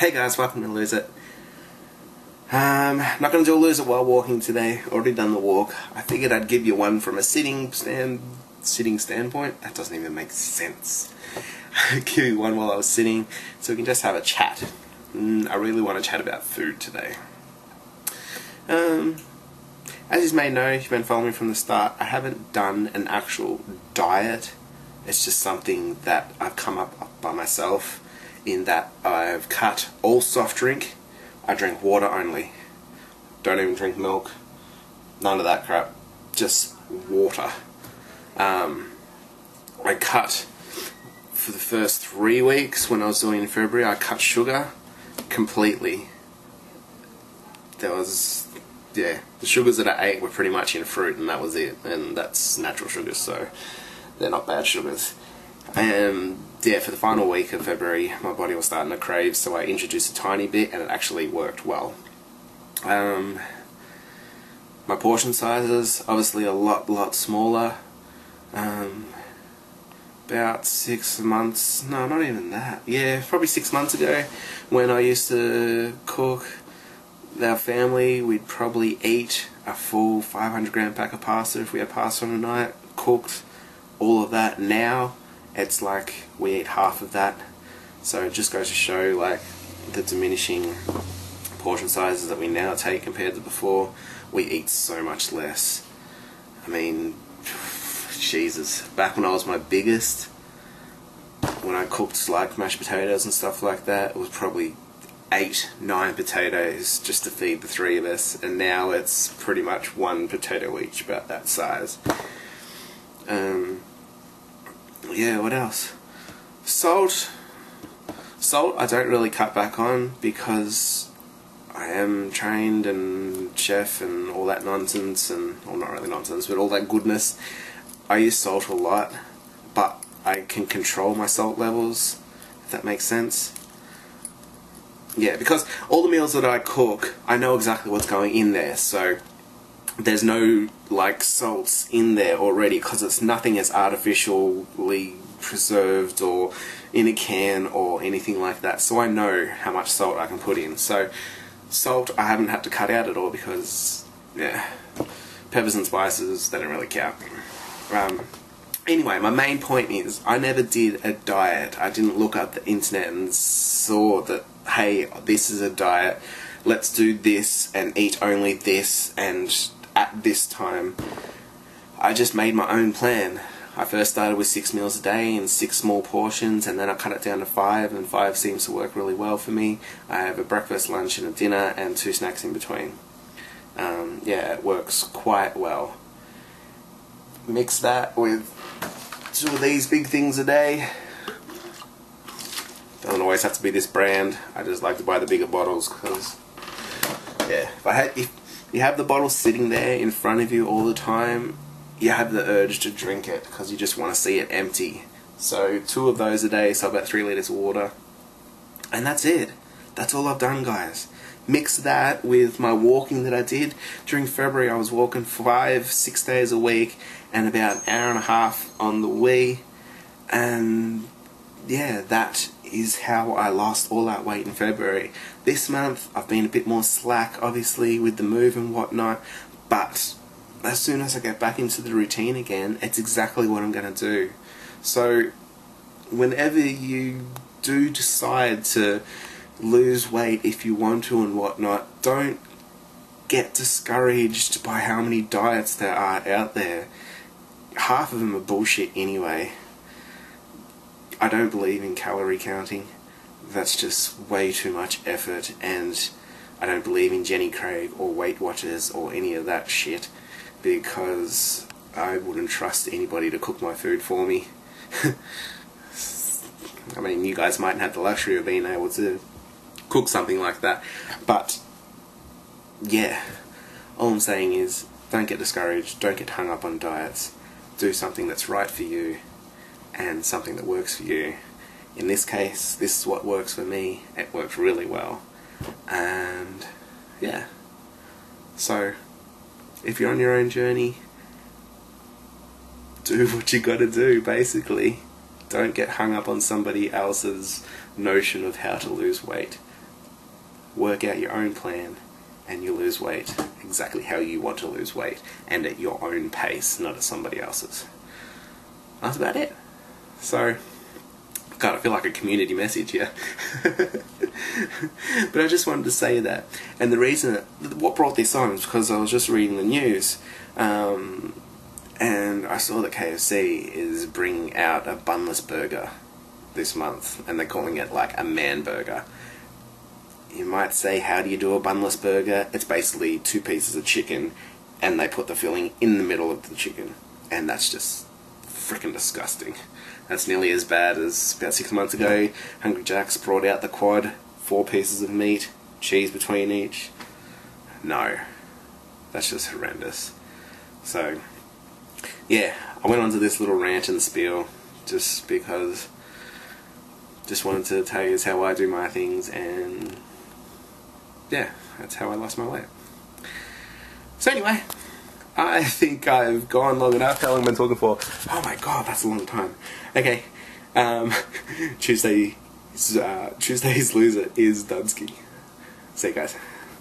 Hey guys, welcome to Lose It. Not going to do a lose it while walking today. Already done the walk. I figured I'd give you one from a sitting standpoint. That doesn't even make sense. Give you one while I was sitting, so we can just have a chat. I really want to chat about food today. As you may know, if you've been following me from the start, I haven't done an actual diet. It's just something that I've come up by myself, in that I've cut all soft drink. I drink water only. Don't even drink milk. None of that crap. Just water. I cut, for the first 3 weeks when I was doing it in February, I cut sugar completely. The sugars that I ate were pretty much in fruit, and that was it. And that's natural sugars, so they're not bad sugars. And yeah, for the final week of February, my body was starting to crave, so I introduced a tiny bit, and it actually worked well. My portion sizes, obviously a lot smaller. About 6 months, no, not even that. Yeah, probably 6 months ago, when I used to cook with our family, we'd probably eat a full 500-gram pack of pasta if we had pasta on a night, cooked all of that. Now it's like we eat half of that, so it just goes to show like the diminishing portion sizes that we now take compared to before. We eat so much less. I mean, Jesus, back when I was my biggest, when I cooked like mashed potatoes and stuff like that, it was probably 8-9 potatoes just to feed the three of us, and now it's pretty much 1 potato each, about that size. Yeah, what else? Salt I don't really cut back on, because I am trained and chef and all that nonsense, and, well, not really nonsense, but all that goodness. I use salt a lot, but I can control my salt levels, if that makes sense. Yeah, because all the meals that I cook, I know exactly what's going in there, so there's no like salts in there already, because it's nothing as artificially preserved or in a can or anything like that, so I know how much salt I can put in. So salt I haven't had to cut out at all, because yeah, peppers and spices, they don't really count. Anyway, my main point is, I never did a diet. I didn't look up the internet and saw that, hey, this is a diet, let's do this and eat only this and at this time. I just made my own plan. I first started with 6 meals a day and 6 small portions, and then I cut it down to 5, and 5 seems to work really well for me. I have a breakfast, lunch and a dinner, and 2 snacks in between. Yeah, it works quite well. Mix that with 2 of these big things a day. Doesn't always have to be this brand. I just like to buy the bigger bottles, because yeah, if you have the bottle sitting there in front of you all the time, you have the urge to drink it, because you just want to see it empty. So 2 of those a day, so about 3 litres of water, and that's it. That's all I've done, guys. Mix that with my walking that I did during February. I was walking 5-6 days a week, and about an hour and a half on the Wii, and yeah, that is how I lost all that weight in February. This month I've been a bit more slack, obviously, with the move and whatnot, but as soon as I get back into the routine again, it's exactly what I'm going to do. So whenever you do decide to lose weight, if you want to and whatnot, don't get discouraged by how many diets there are out there. Half of them are bullshit anyway. I don't believe in calorie counting. That's just way too much effort, and I don't believe in Jenny Craig or Weight Watchers or any of that shit, because I wouldn't trust anybody to cook my food for me. I mean, you guys mightn't have the luxury of being able to cook something like that, but yeah, all I'm saying is, don't get discouraged, don't get hung up on diets. Do something that's right for you, and something that works for you. In this case, this is what works for me. It works really well, and yeah, so if you're on your own journey, do what you gotta do, basically. Don't get hung up on somebody else's notion of how to lose weight. work out your own plan, and you lose weight exactly how you want to lose weight, and at your own pace, not at somebody else's. That's about it. So, God, I feel like a community message here. But I just wanted to say that. And the reason, what brought this on is because I was just reading the news, and I saw that KFC is bringing out a bunless burger this month, and they're calling it like a man burger. You might say, how do you do a bunless burger? It's basically 2 pieces of chicken, and they put the filling in the middle of the chicken, and that's just freaking disgusting. That's nearly as bad as about 6 months ago, Hungry Jack's brought out the quad, 4 pieces of meat, cheese between each. No, that's just horrendous. So, yeah, I went on to this little rant and spiel just because, just wanted to tell you how I do my things, and yeah, that's how I lost my weight. So anyway, I think I've gone long enough. How long have I been talking for? Oh my god, that's a long time. Okay, Tuesday's loser is Dunsky. See you guys.